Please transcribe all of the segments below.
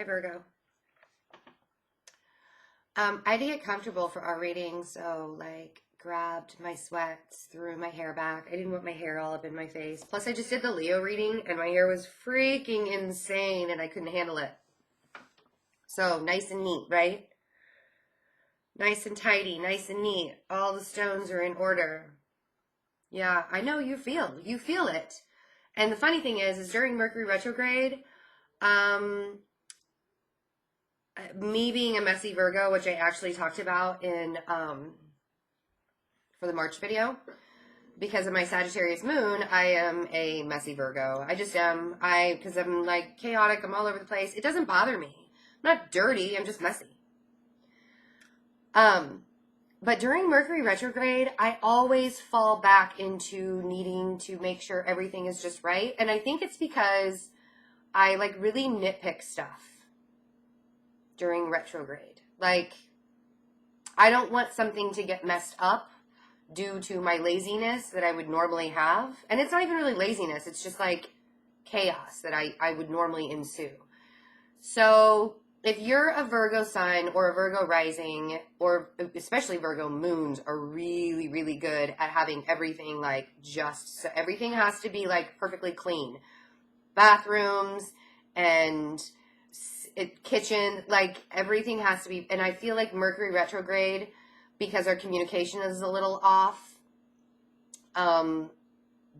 Hi, Virgo. I had to get comfortable for our reading, so like grabbed my sweats, threw my hair back. I didn't want my hair all up in my face. Plus, I just did the Leo reading, and my hair was freaking insane, and I couldn't handle it. So nice and neat, right? Nice and tidy, nice and neat. All the stones are in order. Yeah, I know you feel it. And the funny thing is during Mercury retrograde, me being a messy Virgo, which I actually talked about in for the March video, because of my Sagittarius moon, I am a messy Virgo. I just am. Because I'm like chaotic, I'm all over the place. It doesn't bother me. I'm not dirty, I'm just messy. But during Mercury retrograde, I always fall back into needing to make sure everything is just right. And I think it's because I like really nitpick stuff during retrograde. Like, I don't want something to get messed up due to my laziness that I would normally have. And it's not even really laziness. It's just like chaos that I would normally ensue. So if you're a Virgo sun or a Virgo rising, or especially Virgo moons, are really, really good at having everything like just, so everything has to be like perfectly clean. Bathrooms and kitchen, like everything has to be. And I feel like Mercury retrograde, because our communication is a little off, the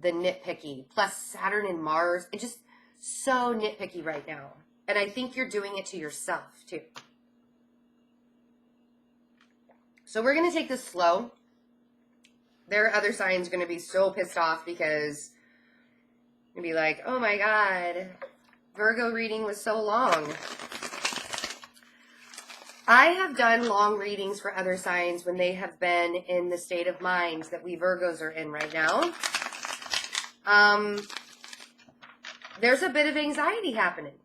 nitpicky, plus Saturn and Mars, it's just so nitpicky right now. And I think you're doing it to yourself too. So we're going to take this slow. There are other signs going to be so pissed off because you'll be like, oh my God, Virgo reading was so long. I have done long readings for other signs when they have been in the state of mind that we Virgos are in right now. There's a bit of anxiety happening.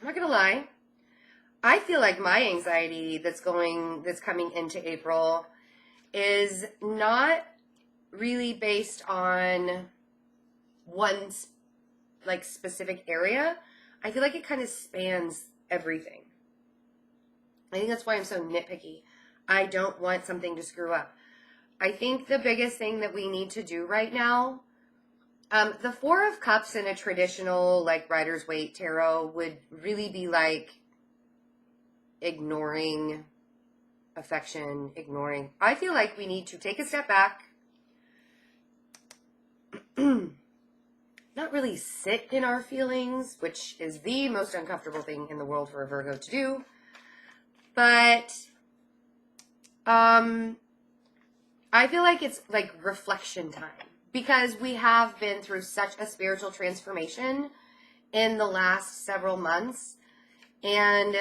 I'm not going to lie. I feel like my anxiety that's coming into April is not really based on one like specific area. I feel like it kind of spans everything. I think that's why I'm so nitpicky. I don't want something to screw up. I think the biggest thing that we need to do right now, the Four of Cups in a traditional like Rider-Waite tarot would really be like ignoring affection, ignoring. I feel like we need to take a step back, not really sit in our feelings, which is the most uncomfortable thing in the world for a Virgo to do. But I feel like it's like reflection time, because we have been through such a spiritual transformation in the last several months. And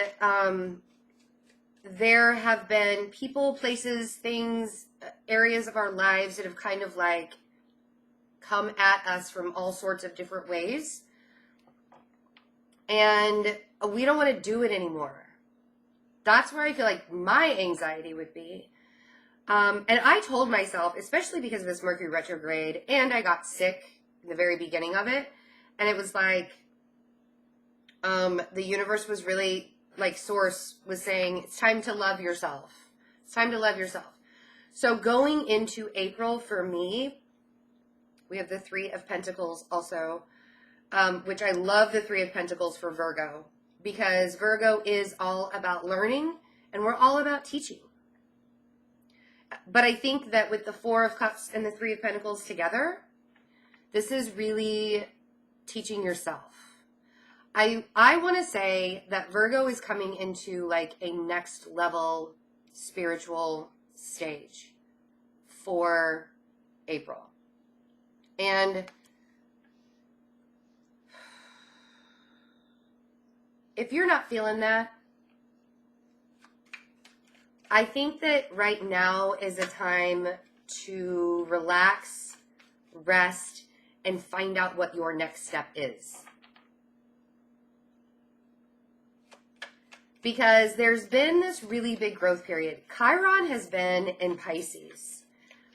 there have been people, places, things, areas of our lives that have kind of like come at us from all sorts of different ways. And we don't want to do it anymore. That's where I feel like my anxiety would be. And I told myself, especially because of this Mercury retrograde, and I got sick in the very beginning of it, and it was like, the universe was really, like, Source was saying, it's time to love yourself. It's time to love yourself. So going into April for me, we have the Three of Pentacles also, which I love the Three of Pentacles for Virgo, because Virgo is all about learning, and we're all about teaching. But I think that with the Four of Cups and the Three of Pentacles together, this is really teaching yourself. I want to say that Virgo is coming into like a next level spiritual stage for April. And if you're not feeling that, I think that right now is a time to relax, rest, and find out what your next step is. Because there's been this really big growth period. Chiron has been in Pisces.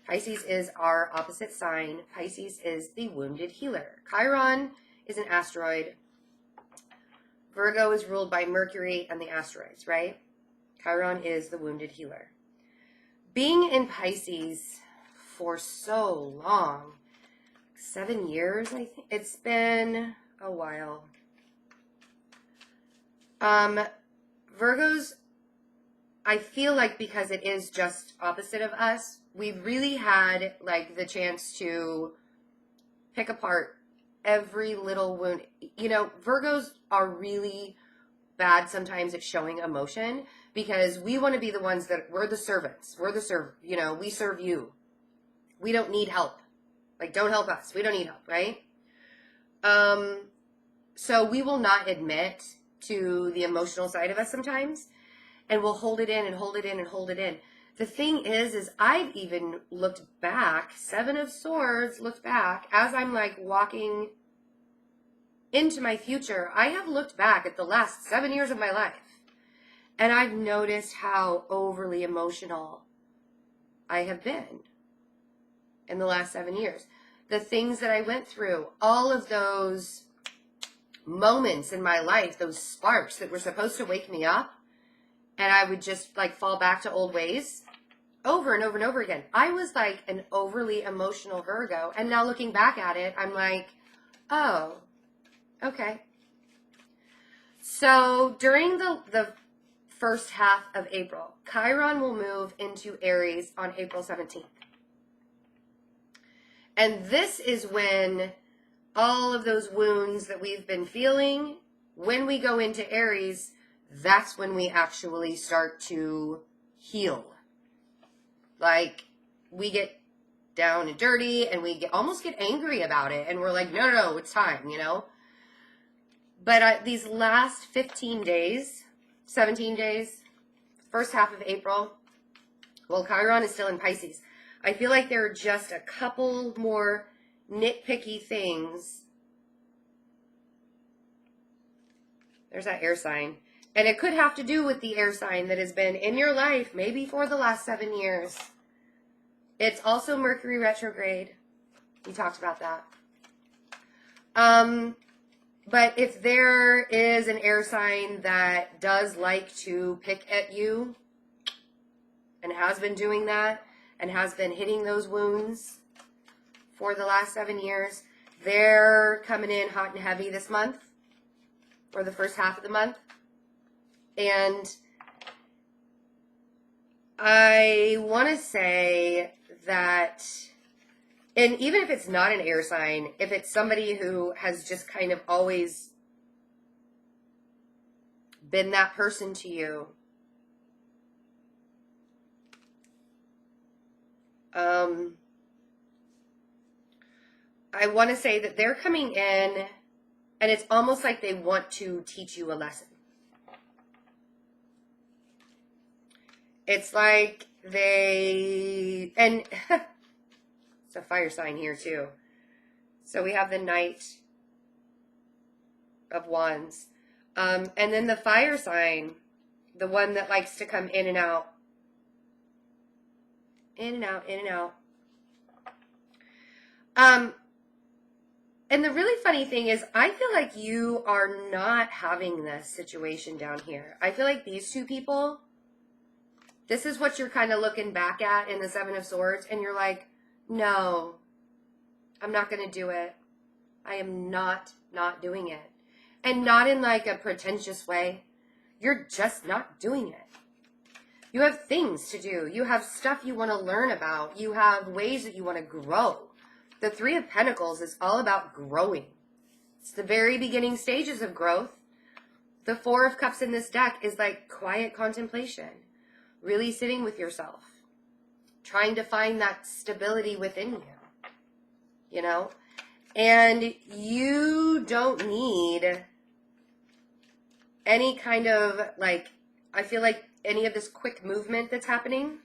Pisces is our opposite sign. Pisces is the wounded healer. Chiron is an asteroid Virgo is ruled by Mercury and the asteroids, right? Chiron is the wounded healer. Being in Pisces for so long, 7 years, I think. It's been a while. Virgos, I feel like because it is just opposite of us, we've really had like the chance to pick apart every little wound. You know, Virgos are really bad sometimes at showing emotion because we want to be the ones that we're the servants. We're the you know, we serve you. We don't need help. Like, don't help us. We don't need help, right? So we will not admit to the emotional side of us sometimes, and we'll hold it in and hold it in and hold it in. The thing is I've even looked back, 7 of Swords, looked back, as I'm like walking into my future, I have looked back at the last 7 years of my life, and I've noticed how overly emotional I have been in the last 7 years. The things that I went through, all of those moments in my life, those sparks that were supposed to wake me up, and I would just like fall back to old ways over and over and over again. I was like an overly emotional Virgo, and now looking back at it, I'm like, oh, okay. So during the first half of April, Chiron will move into Aries on April 17th. And this is when all of those wounds that we've been feeling, when we go into Aries, that's when we actually start to heal. Like, we get down and dirty, and we almost get angry about it, and we're like, no, it's time, you know? But these last 15 days, 17 days, first half of April, well, Chiron is still in Pisces. I feel like there are just a couple more nitpicky things. There's that air sign. And it could have to do with the air sign that has been in your life maybe for the last 7 years. It's also Mercury retrograde. We talked about that. But if there is an air sign that does like to pick at you and has been doing that and has been hitting those wounds for the last 7 years, they're coming in hot and heavy this month, or the first half of the month. And I want to say that, and even if it's not an air sign, if it's somebody who has just kind of always been that person to you, I want to say that they're coming in and it's almost like they want to teach you a lesson. It's like they, and it's a fire sign here too. So we have the Knight of Wands. And then the fire sign, the one that likes to come in and out. In and out, in and out. And the really funny thing is, I feel like you are not having this situation down here. I feel like these two people, this is what you're kind of looking back at in the Seven of Swords, and you're like, no, I'm not going to do it. I am not doing it. And not in like a pretentious way. You're just not doing it. You have things to do. You have stuff you want to learn about. You have ways that you want to grow. The Three of Pentacles is all about growing. It's the very beginning stages of growth. The Four of Cups in this deck is like quiet contemplation. Really sitting with yourself. Trying to find that stability within you. You know? And you don't need any kind of, like, I feel like any of this quick movement that's happening.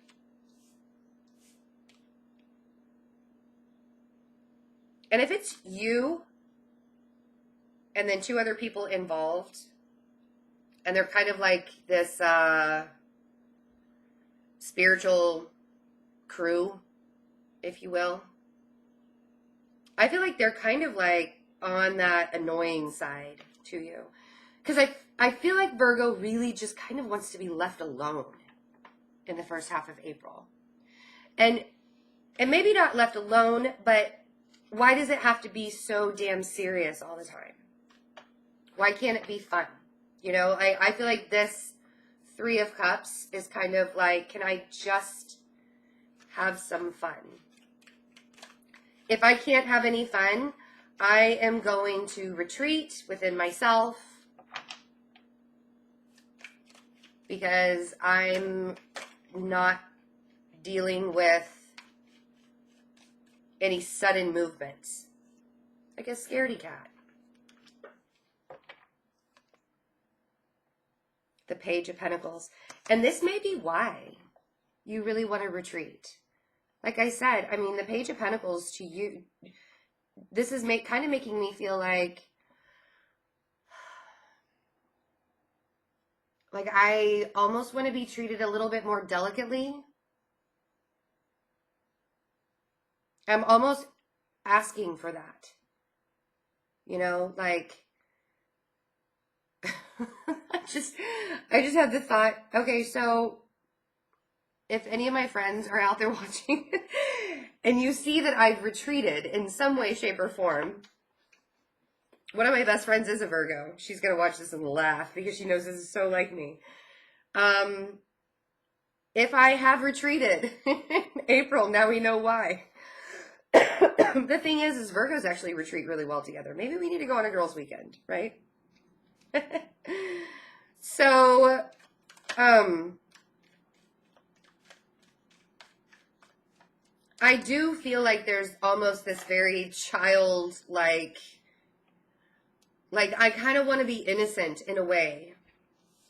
And if it's you and then two other people involved, and they're kind of like this spiritual crew, if you will, I feel like they're kind of like on that annoying side to you. because I feel like Virgo really just kind of wants to be left alone in the first half of April. And maybe not left alone, but why does it have to be so damn serious all the time? Why can't it be fun? You know, I feel like this Three of Cups is kind of like, can I just have some fun? If I can't have any fun, I am going to retreat within myself because I'm not dealing with any sudden movements. Like a scaredy cat. The Page of Pentacles. And this may be why you really want to retreat. Like I said, I mean, the Page of Pentacles to you, this is kind of making me feel like I almost want to be treated a little bit more delicately. I'm almost asking for that. You know, like, I just had the thought, okay, so if any of my friends are out there watching and you see that I've retreated in some way, shape, or form, one of my best friends is a Virgo. She's going to watch this and laugh because she knows this is so like me. If I have retreated in April, now we know why. The thing is Virgos actually retreat really well together. Maybe we need to go on a girls' weekend, right? So, I do feel like there's almost this very childlike, like I kind of want to be innocent in a way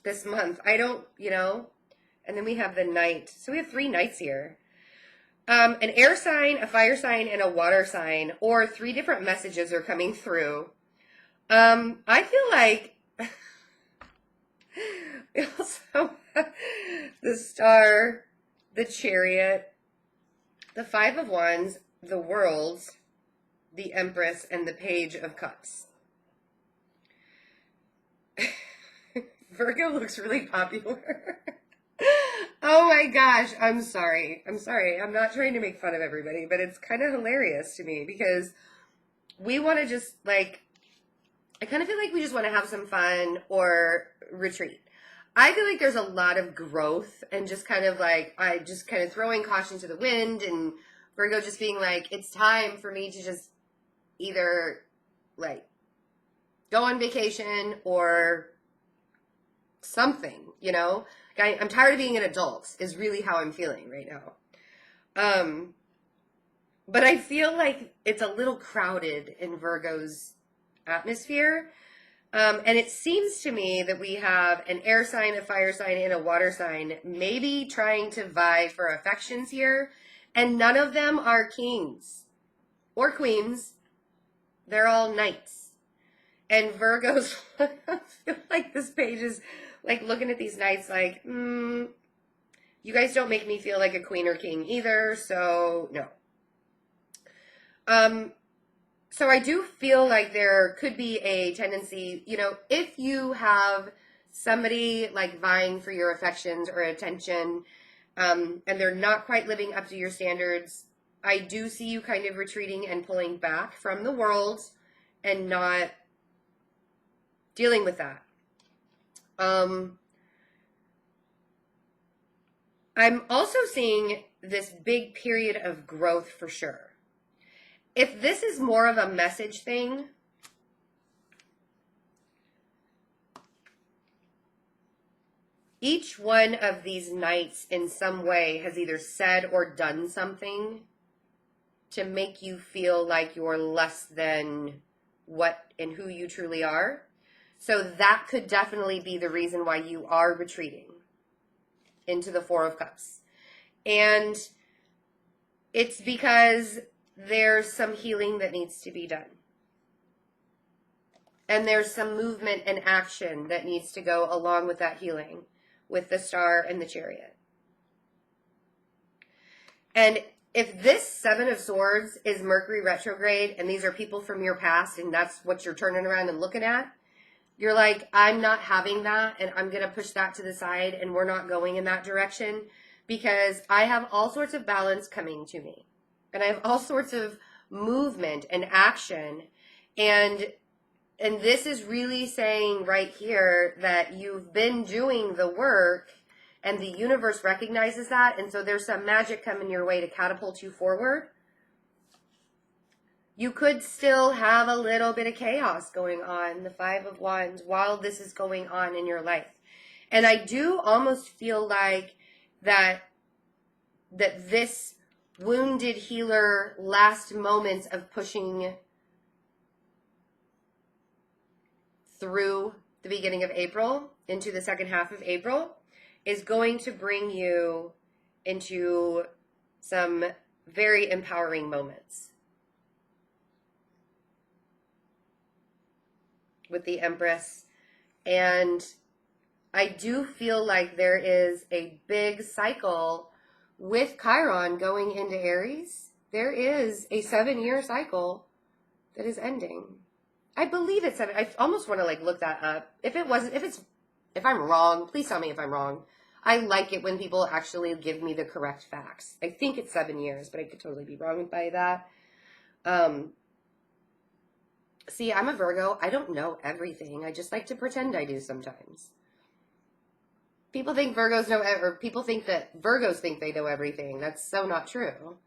this month. I don't, you know, and then we have the Knight. So we have 3 knights here. An air sign, a fire sign, and a water sign, or 3 different messages are coming through. I feel like we also have the Star, the Chariot, the 5 of Wands, the World, the Empress, and the Page of Cups. Virgo looks really popular. Oh my gosh, I'm sorry. I'm not trying to make fun of everybody, but it's kind of hilarious to me because we want to just like, I kind of feel like we just want to have some fun or retreat. I feel like there's a lot of growth and just kind of like, I just kind of throwing caution to the wind and Virgo just being like, it's time for me to just either like go on vacation or something, you know? I'm tired of being an adult is really how I'm feeling right now. But I feel like it's a little crowded in Virgo's atmosphere. And it seems to me that we have an air sign, a fire sign, and a water sign, maybe trying to vie for affections here. And none of them are kings or queens. They're all knights. And Virgos, I feel like this page is like looking at these knights like, you guys don't make me feel like a queen or king either, so no. So I do feel like there could be a tendency, you know, if you have somebody like vying for your affections or attention, and they're not quite living up to your standards, I do see you kind of retreating and pulling back from the world and not dealing with that. I'm also seeing this big period of growth for sure. If this is more of a message thing, each one of these knights in some way has either said or done something to make you feel like you're less than what and who you truly are. So that could definitely be the reason why you are retreating into the 4 of Cups. And it's because there's some healing that needs to be done. And there's some movement and action that needs to go along with that healing with the Star and the Chariot. And if this 7 of Swords is Mercury retrograde and these are people from your past and that's what you're turning around and looking at, You're like, I'm not having that, and I'm going to push that to the side, and we're not going in that direction because I have all sorts of balance coming to me. And I have all sorts of movement and action. And this is really saying right here that you've been doing the work and the universe recognizes that. And so there's some magic coming your way to catapult you forward. You could still have a little bit of chaos going on, the Five of Wands, while this is going on in your life. And I do almost feel like that this wounded healer last moments of pushing through the beginning of April into the second half of April is going to bring you into some very empowering moments. With the Empress. And I do feel like there is a big cycle with Chiron going into Aries. There is a 7-year cycle that is ending. I believe it's 7. I almost want to like look that up. If I'm wrong, please tell me if I'm wrong. I like it when people actually give me the correct facts. I think it's 7 years, but I could totally be wrong by that. See, I'm a Virgo. I don't know everything. I just like to pretend I do sometimes. People think people think that Virgos think they know everything. That's so not true.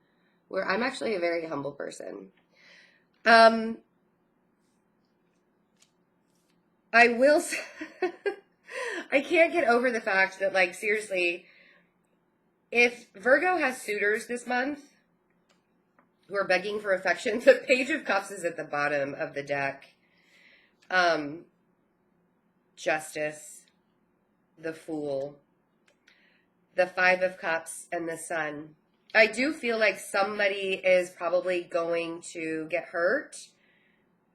I'm actually a very humble person. I will I can't get over the fact that, like, seriously, if Virgo has suitors this month who are begging for affection, the Page of Cups is at the bottom of the deck. Justice, the Fool, the Five of Cups, and the Sun. I do feel like somebody is probably going to get hurt.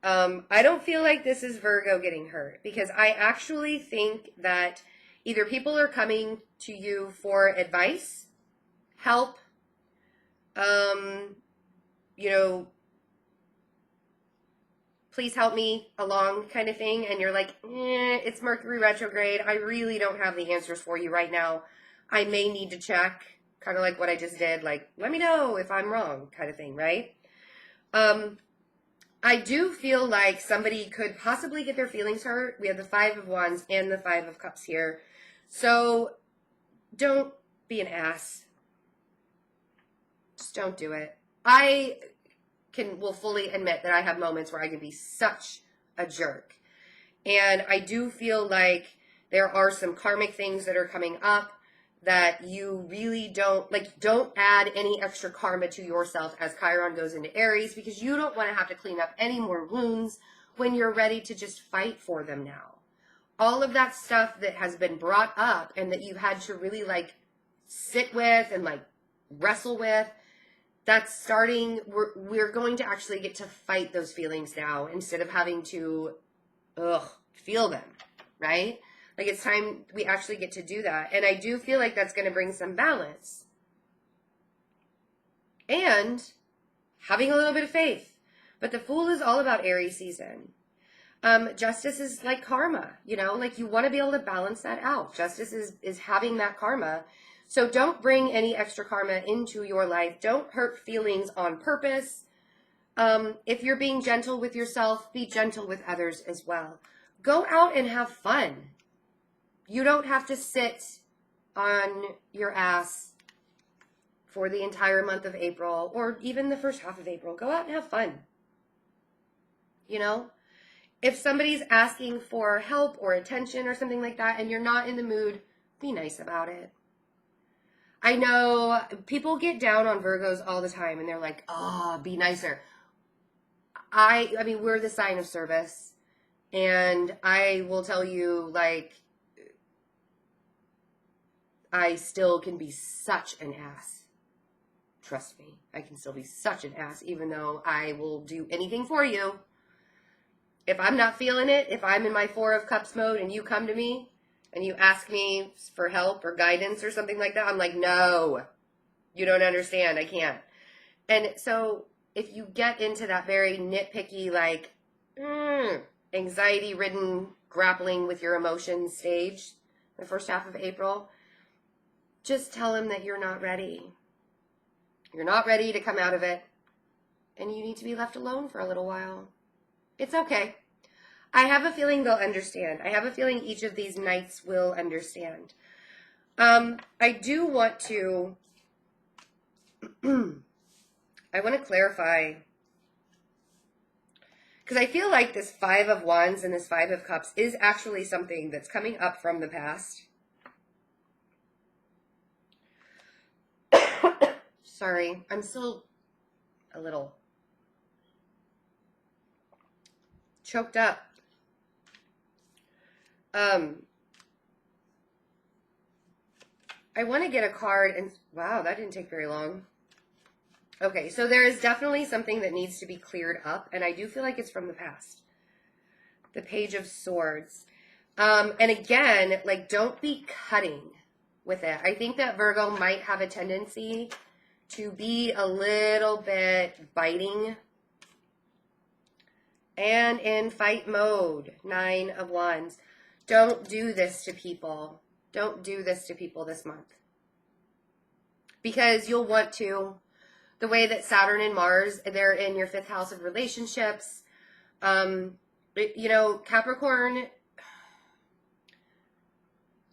I don't feel like this is Virgo getting hurt because I actually think that either people are coming to you for advice, help, please help me along kind of thing. And you're like, it's Mercury retrograde. I really don't have the answers for you right now. I may need to check, kind of like what I just did. Like, let me know if I'm wrong kind of thing, right? I do feel like somebody could possibly get their feelings hurt. We have the Five of Wands and the Five of Cups here. So don't be an ass. Just don't do it. I will fully admit that I have moments where I can be such a jerk. And I do feel like there are some karmic things that are coming up that you really don't add any extra karma to yourself as Chiron goes into Aries, because you don't want to have to clean up any more wounds when you're ready to just fight for them now. All of that stuff that has been brought up and that you've had to really like sit with and like wrestle with, that's starting, we're going to actually get to fight those feelings now instead of having to feel them, right? Like, it's time we actually get to do that. And I do feel like that's going to bring some balance. And having a little bit of faith. But the Fool is all about Aries season. Justice is like karma, like you want to be able to balance that out. Justice is having that karma. So don't bring any extra karma into your life. Don't hurt feelings on purpose. If you're being gentle with yourself, be gentle with others as well. Go out and have fun. You don't have to sit on your ass for the entire month of April or even the first half of April. Go out and have fun. If somebody's asking for help or attention or something like that and you're not in the mood, be nice about it. I know people get down on Virgos all the time and they're like, be nicer. I mean, we're the sign of service. And I will tell you, like, I still can be such an ass. Trust me, I can still be such an ass, even though I will do anything for you. If I'm not feeling it, if I'm in my Four of Cups mode and you come to me and you ask me for help or guidance or something like that, I'm like, no, you don't understand. I can't. And so if you get into that very nitpicky, like, anxiety-ridden grappling with your emotions stage, the first half of April, just tell him that you're not ready. You're not ready to come out of it, and you need to be left alone for a little while. It's okay. I have a feeling they'll understand. I have a feeling each of these knights will understand. I do want to, I want to clarify, because I feel like this Five of Wands and this Five of Cups is actually something that's coming up from the past. Sorry, I'm still a little choked up. I want to get a card, and wow, that didn't take very long. Okay, so there is definitely something that needs to be cleared up, and I do feel like it's from the past. The Page of Swords. And again, like, don't be cutting with it. I think that Virgo might have a tendency to be a little bit biting and in fight mode. Nine of Wands. Don't do this to people. Don't do this to people this month. Because you'll want to. The way that Saturn and Mars, they're in your 5th house of relationships. You know, Capricorn,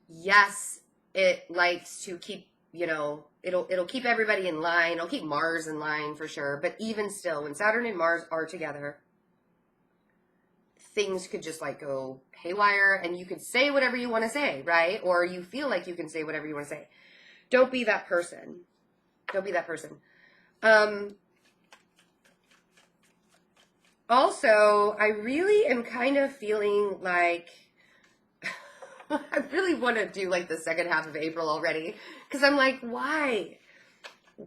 yes, it likes to keep, you know, it'll keep everybody in line. It'll keep Mars in line for sure. But even still, when Saturn and Mars are together, things could just like go haywire, and you could say whatever you want to say, right? Or you feel like you can say whatever you want to say. Don't be that person. Don't be that person. Also, I really am kind of feeling like I really want to do like the second half of April already, because I'm like, why?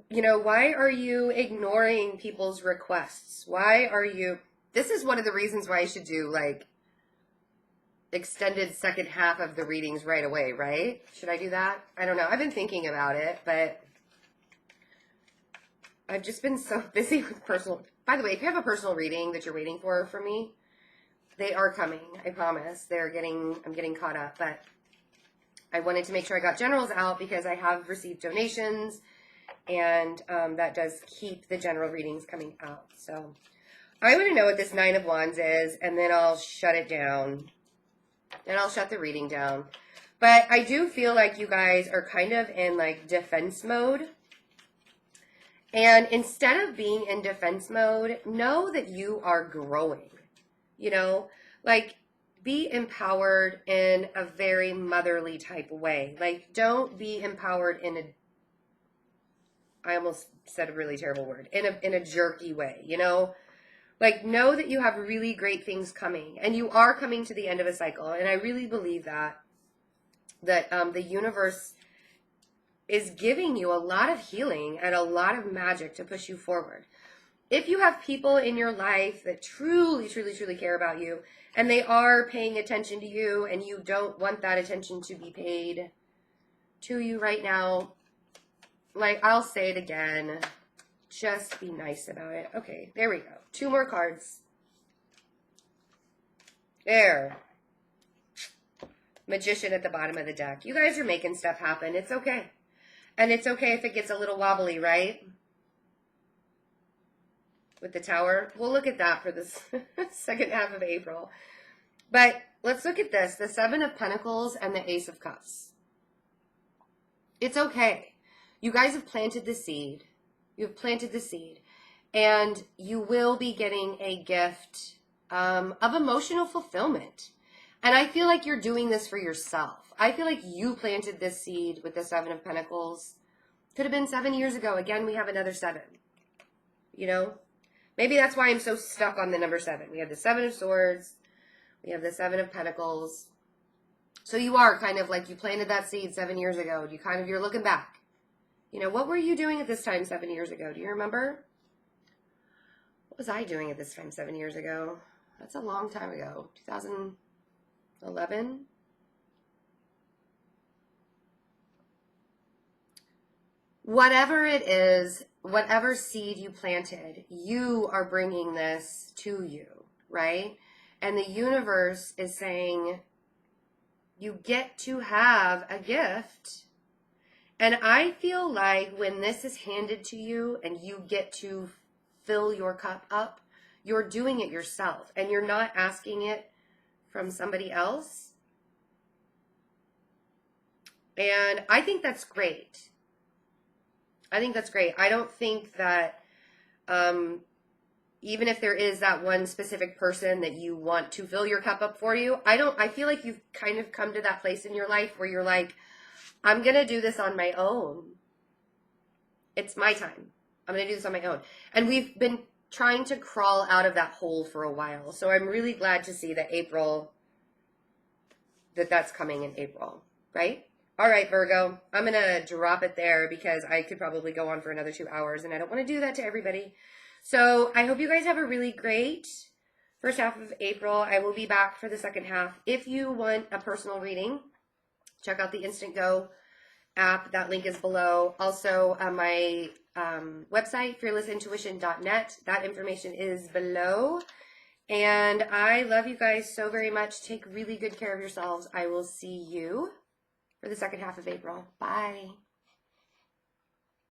You know, why are you ignoring people's requests? Why are you... This is one of the reasons why I should do like extended second half of the readings right away, right? Should I do that? I don't know. I've been thinking about it, but I've just been so busy with personal... By the way, if you have a personal reading that you're waiting for from me, they are coming. I promise. I'm getting caught up, but I wanted to make sure I got generals out because I have received donations, and that does keep the general readings coming out. So I want to know what this Nine of Wands is, and then I'll shut it down. And I'll shut the reading down. But I do feel like you guys are kind of in like defense mode. And instead of being in defense mode, know that you are growing. You know, like, be empowered in a very motherly type of way. Like, don't be empowered in a, I almost said a really terrible word, in a jerky way, you know? Like, know that you have really great things coming, and you are coming to the end of a cycle. And I really believe that the universe is giving you a lot of healing and a lot of magic to push you forward. If you have people in your life that truly, truly, truly care about you, and they are paying attention to you, and you don't want that attention to be paid to you right now, like, I'll say it again, just be nice about it. Okay, there we go. 2 more cards. There. Magician at the bottom of the deck. You guys are making stuff happen. It's okay. And it's okay if it gets a little wobbly, right? With the Tower. We'll look at that for this second half of April. But let's look at this. The Seven of Pentacles and the Ace of Cups. It's okay. You guys have planted the seed. You've planted the seed. And you will be getting a gift of emotional fulfillment. And I feel like you're doing this for yourself. I feel like you planted this seed with the Seven of Pentacles. Could have been 7 years ago. Again, we have another 7. You know? Maybe that's why I'm so stuck on the number 7. We have the 7 of Swords. We have the 7 of Pentacles. So you are kind of like you planted that seed 7 years ago. You're looking back. You know, what were you doing at this time 7 years ago? Do you remember? What was I doing at this time 7 years ago? That's a long time ago. 2011? Whatever it is, whatever seed you planted, you are bringing this to you, right? And the universe is saying, you get to have a gift. And I feel like when this is handed to you and you get to fill your cup up, you're doing it yourself and you're not asking it from somebody else. And I think that's great. I think that's great. I don't think that even if there is that one specific person that you want to fill your cup up for you, I feel like you've kind of come to that place in your life where you're like, I'm going to do this on my own. It's my time. I'm going to do this on my own. And we've been trying to crawl out of that hole for a while. So I'm really glad to see that that's coming in April, right? All right, Virgo, I'm going to drop it there because I could probably go on for another 2 hours and I don't want to do that to everybody. So I hope you guys have a really great first half of April. I will be back for the second half. If you want a personal reading, check out the InstantGo app. That link is below. Also, my website, fearlessintuition.net. That information is below. And I love you guys so very much. Take really good care of yourselves. I will see you for the second half of April. Bye.